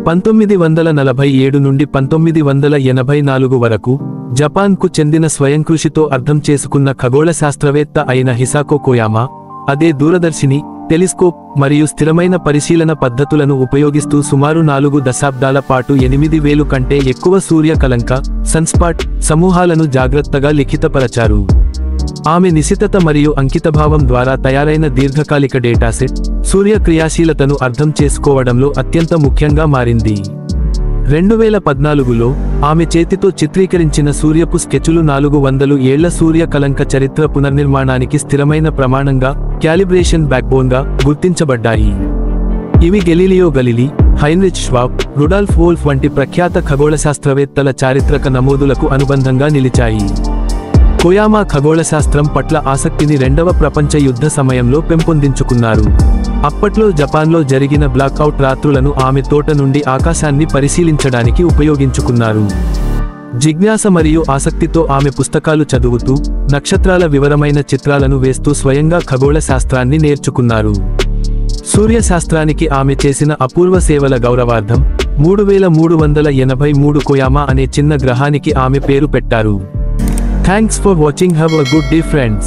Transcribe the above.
1947 నుండి 1984 వరకు జపాన్కు చెందిన స్వయంకృషితో అర్థం చేసుకున్న ఖగోళ శాస్త్రవేత్త అయిన హిసాకో కోయామా అదే దూరదర్శిని టెలిస్కోప్ మరియు స్థిరమైన పరిశీలన పద్ధతులను ఉపయోగిస్తూ సుమారు 4 దశాబ్దాల పాటు 8000 కంటే ఎక్కువ సూర్య కలంక సన్స్పాట్ సమూహాలను జాగ్రత్తగా లిఖితపరచారు. ఆమె నిశితత మరియు అంకితభావం ద్వారా తయారైన దీర్ఘకాలిక డేటాసెట్ సూర్య క్రియాశీలతను అర్థం చేసుకోవడంలో అత్యంత ముఖ్యంగా మారింది. 2014లో ఆమె చేతితో చిత్రీకరించిన సూర్యపు స్కెచులు 400 ఏళ్ల సూర్య కలంక చరిత్ర పునర్నిర్మాణానికి స్థిరమైన ప్రమాణంగా క్యాలిబ్రేషన్ బ్యాక్బోన్గా గుర్తించబడ్డాయి. ఇవి Galileo Galilei, Heinrich Schwabe, Rudolf Wolf వంటి ప్రఖ్యాత ఖగోళ శాస్త్రవేత్తల చారిత్రక నమోదులకు అనుబంధంగా నిలిచాయి. కోయామా ఖగోళశాస్త్రం పట్ల ఆసక్తిని రెండవ ప్రపంచ యుద్ధ సమయంలో పెంపొందించుకున్నారు. అప్పట్లో జపాన్లో జరిగిన బ్లాక్అవుట్ రాత్రులను ఆమె తోట నుండి ఆకాశాన్ని పరిశీలించడానికి ఉపయోగించుకున్నారు. జిజ్ఞాస మరియు ఆసక్తితో ఆమె పుస్తకాలు చదువుతూ నక్షత్రాల వివరమైన చిత్రాలను వేస్తూ స్వయంగా ఖగోళ శాస్త్రాన్ని నేర్చుకున్నారు. సూర్యశాస్త్రానికి ఆమె చేసిన అపూర్వ సేవల గౌరవార్థం 3383 కోయామా అనే చిన్న గ్రహానికి ఆమె పేరు పెట్టారు. Thanks for watching. Have a good day, friends.